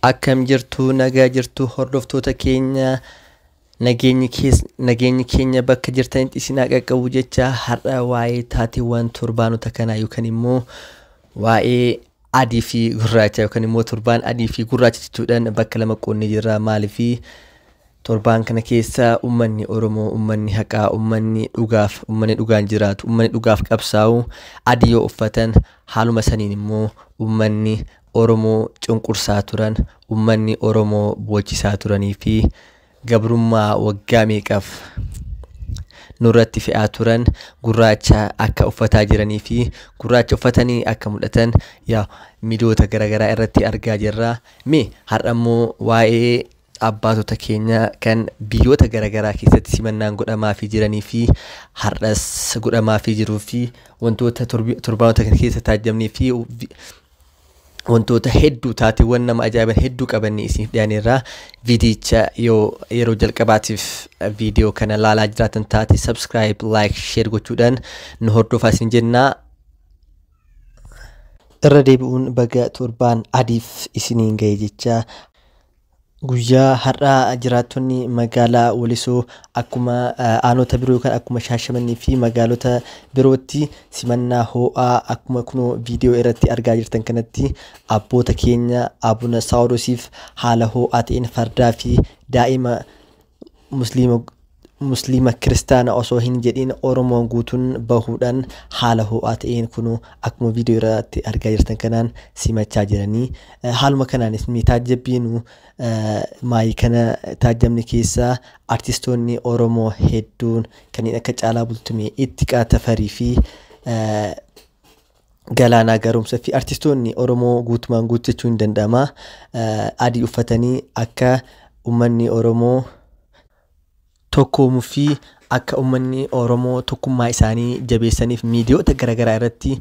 Akkam jirtu nagaa jirtu hordoftoota keenya nageenyi keenya bakka jirtanitti isin qaqqabu jecha har'a waa'ee taateewwan torbaanota kanaa yookaan immoo waa'ee adii fi gurraacha yookaan immoo torbaan adii fi gurraacha jechuudhaan bakka lama qoonnee jirra. Maaliif torbaan kana keessa ummanni Oromoo, ummanni haqaa, ummanni dhugaan jiraatu, ummanni dhugaaf qabsaa'u adii yoo uffatan haaluma saniin immoo ummanni Oromoo cunqursaa turan, ummanni Oromoo boochisaa turanii fi gabrummaa waggaa meeqaaf nurratti fe'aa turan gurraacha akka uffataa jiranii fi gurraacha uffatanii akka mul'atan miidiyoota garaagaraa irratti argaa jirra. Har'a immoo waa'ee abbaatota keenya kan biyyoota garaagaraa keessatti simannaan godhamaafii jiranii fi har'as godhamaafii jiruu fi wantoota torbaanota kana keessa taajjabnee fi wantoota hedduu taateewwan nama ajaa'iban hedduu qabannee isiniif dhiyaanneerra. Viidiyicha yeroo jalqabaatiif viidiyoo kana laalaa jiraatan taate subscribe, like, share gochuudhaan nu hordofaa isin jenna. Irra deebi'uun baga torbaan adiif isiniin ga'e jecha guyyaa har'aa jiraattonni magaalaa Walisoo akkuma aanota biroo yookaan akkuma Shaashamannii fi magaalota birootti simannaa ho'aa akkuma kunoo viidiyoo irratti argaa jirtan kanatti abboota keenya Abuna Saawuroosiif haala ho'aa ta'een fardaa fi daa'ima musliima kiristaana osoo hin jedhin Oromoon guutuun bahuudhaan haala ho'aa ta'een kunoo akkuma viidiyoo irratti argaa jirtan kanaan simachaa jiranii. Haaluma kanaanis taajjabbiinu maayii kana taajjabni keessaa artistoonni Oromoo hedduun kanneen akka Caalaa Bultumee, Ittiqaa Tafarii fi Galaanaa Garoomsaa fi artistoonni Oromoo guutumaan guuttachuun danda'ama adii uffatanii akka ummanni Oromoo tokkoomuu fi akka ummanni Oromoo tokkummaa isaanii jabeessaniif miidiyoota garaagaraa irratti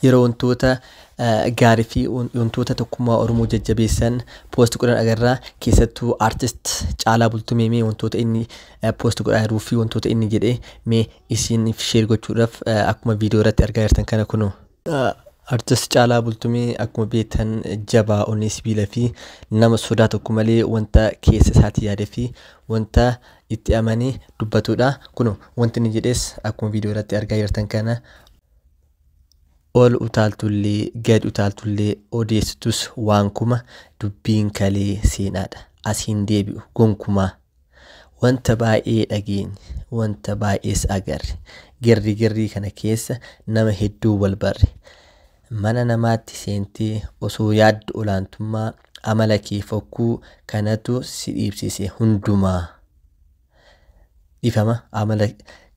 yeroo wantoota gaarii fi wantoota tokkummaa Oromoo jajjabeessan poost godhan agarra. Keessattuu artist Caalaa Bultumee wantoota inni poost godhaa jiruu fi wantoota inni jedhee isiniif share gochuudhaaf akkuma viidiyoo irratti argaa jirtan kana kunoo. Artist Caalaa Bultumee akkuma beektan jabaa onnee sibiila fi nama sodaa tokko malee wanta keessa isaatii yaadee fi wanta itti amanee dubbatudha. Kunoo wanti inni jedhes akkuma viidiyoo irratti argaa jirtan kana ol utaaltullee gad utaaltullee odeessitus waan kuma dubbiin kalee seenaadha asiin deebi'u gonkumaa wanta baay'ee dhageenye wanta baay'ees agarre girri kana keessa nama hedduu wal barre. Mana namaatti seentee osoo yaaddu olaantummaa amala kee fokkuu kanatu si dhiibsise hundumaa dhifama amala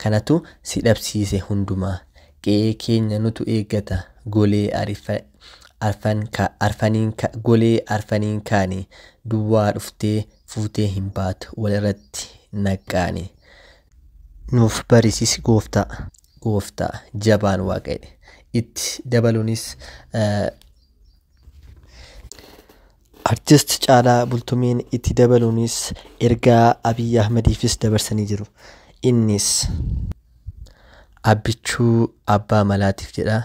kanatu si dhabsiise hundumaa qe'ee keenya nutu eeggata golee arfaniin kaane duwwaa dhuftee fuutee hin baatu walirratti naqqaane nuuf barisiisi gooftaa jabaan waaqayyo. Itti dabaluunis artist Caalaa Bultumeen itti dabaluunis ergaa Abiy Ahmediifis dabarsanii jiru. Innis abbichuu abbaa malaatiif jedha.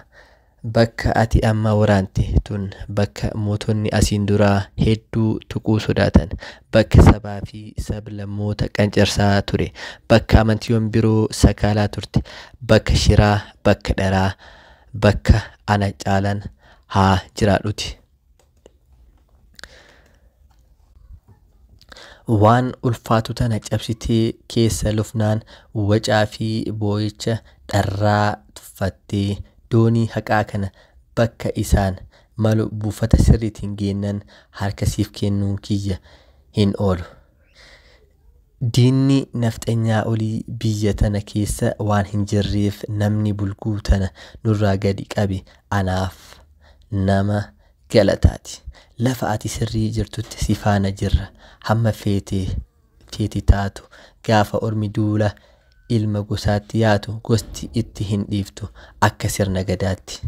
Bakka ati amma waraante tun bakka mootonni asiin duraa hedduu tuquu sodaatan, bakka sabaa fi sablammoota qancarsaa ture, bakka amantiiwwan biroo sakaalaa turte, bakka shiraa, bakka dharaa, bakka ana caalan haa jiraadhuti. Waan ulfaatu tana cabsitee keessa lufnaan wacaa fi boo'icha dharraa tuffattee doonii haqaa kana bakka isaan malu buufata sirriitiin geennan harkasiif kennuun kiyya hin oolu. Diinni nafxanyaa olii biyya tana keessa waan hin jirreef namni bulguu tana nurraa gadi qabe anaaf nama galataati. Lafa ati sirrii jirtutti si faana jirra hamma feeti taatu gaafa ormi duula ilma gosaatti yaatu gosti itti hin dhiiftu akka sirna gadaatti.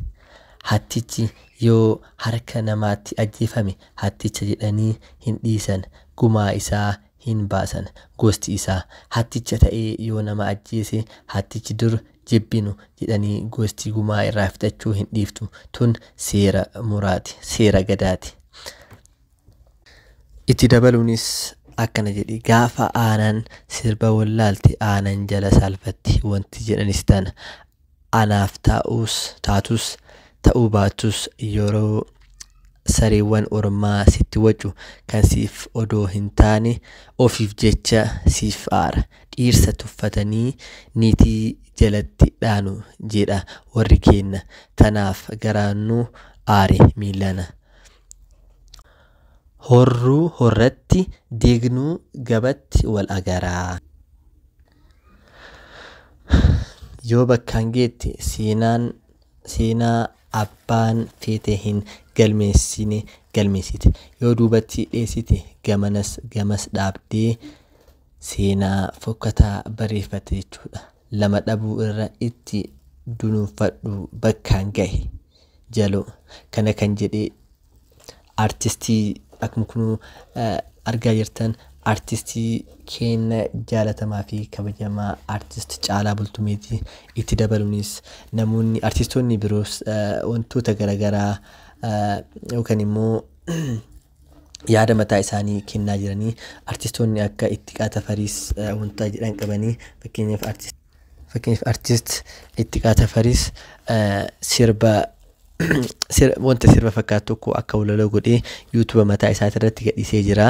Hattichi yoo harka namaatti ajjeefame hatticha jedhanii hin dhiisan gumaa isaa hin baasan gosti isaa. Hatticha ta'ee yoo nama ajjeese hattichi dur jibbinu jedhanii gosti gumaa irraa fudhachuu hin dhiiftu. Tun seera muraati, seera gadaati. Itti dabaluunis akkana jedhi gaafa aanan sirba wallaalte aanan jala salphatti wanti jedhanis tana anaaf taatus ta'uu baatus yeroo sareewwan ormaa sitti wacu kan siif odoo hin taane ofiif jecha siif aara dhiirsa tuffatanii niitii jalatti dhaanu jedha warri kenna tanaaf garaannu aare miilana. Horruu horratti deegnuu gabatti wal agaraa. Yoo bakkaan geette seenaa abbaan feete hin galmeessite. Yoo duubatti dheessite gamas dhaabdee seenaa fokkataa barreeffate jechuudha. Lama dhabuu irra itti dunuunfadhu bakkaan gahe jaloo kana kan jedhee artistii akkuma kunuu argaa jirtan artistii keenya jaalatamaa fi kabajamaa artist Caalaa Bultumeeti. Itti dabaluunis namoonni artistoonni biroos wantoota garaagaraa yookaan immoo yaada mataa isaanii kennaa jiranii artistoonni akka Ittiqaa Tafariis wanta jedhan qabanii fakkeenyaaf artist Ittiqaa Tafariis sirba wanta sirba fakkaatu tokko akka walaloo godhee YouTube mataa isaa irratti gadhiisee jira.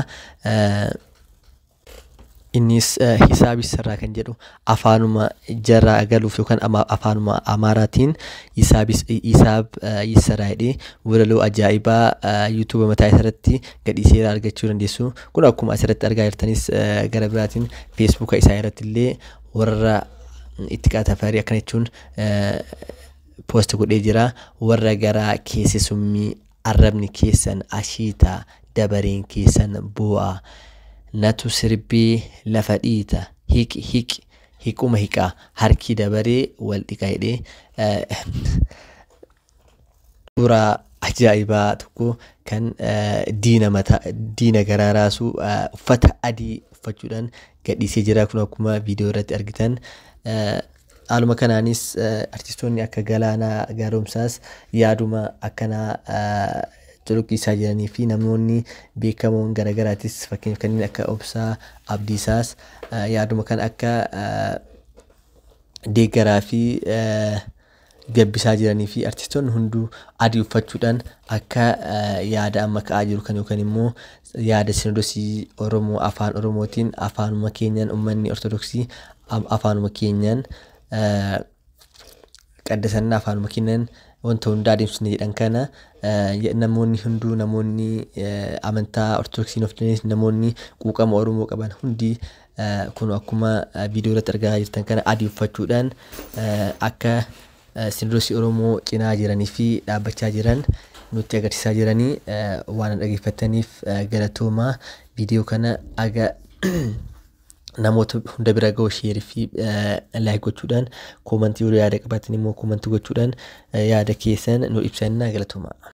Innis hisaabis sarraa kan jedhu afaanuma jarraa galuuf yookaan afaanuma Amaaraatiin hisaab yissaraa jedhee walaloo ajaa'ibaa YouTube mataa isaa irratti gadhiisee argachuu dandeessu. Kun akkuma asirratti argaa jirtanis gara biraatiin Facebook isaa irratti illee warra Ittiqaa Tafarii akkana jechuun post godhee jira. Warra garaa keessi summii arrabni keessan ashiitaa dabareen keessan bu'aa natu sirbii lafa dhiita hiquma hiqaa harki dabaree wal dhiqa jedhee suuraa ajaa'ibaa tokko kan diina garaa raasuu uffata adii uffachuudhaan gadhiisee jira. Kun akkuma viidiyoo irratti argitan. Haaluma kanaanis artistoonni akka Galaanaa Gaaromsaas yaaduma akkanaa culuqqisaa jiranii fi namoonni beekamoon garaagaraatis fakkeenyaaf kanneen akka Obsaa Abdiisaas yaaduma kan akka deeggaraa fi gabbisaa jiranii fi artistoonni hunduu adii uffachuudhaan akka yaada amma ka'aa jiru kan yookaan immoo yaada sinodosii Oromoo afaan Oromootiin afaanuma keenyaan uummanni Ortodoksii afaanuma keenyaan qaddasannaa afaanuma keenyaan wanta hunda adeemsisne jedhan kana namoonni hunduu namoonni amantaa Ortodoksiin of dandeenye namoonni quuqama Oromoo qaban hundi kun akkuma viidiyoo irratti argaa jirtan kana adii uffachuudhaan akka sinodosii Oromoo cinaa jiranii fi dhaabbachaa jiran nutti agarsiisaa jiranii waan dhaggeeffataniif galatoomaa. Viidiyoo kana aga namoota hunda bira ga'u sheerii fi laayik gochuudhaan koomentii yaada qabaatan immoo koomentii gochuudhaan yaada keessan nu ibsannaa galatoomaa.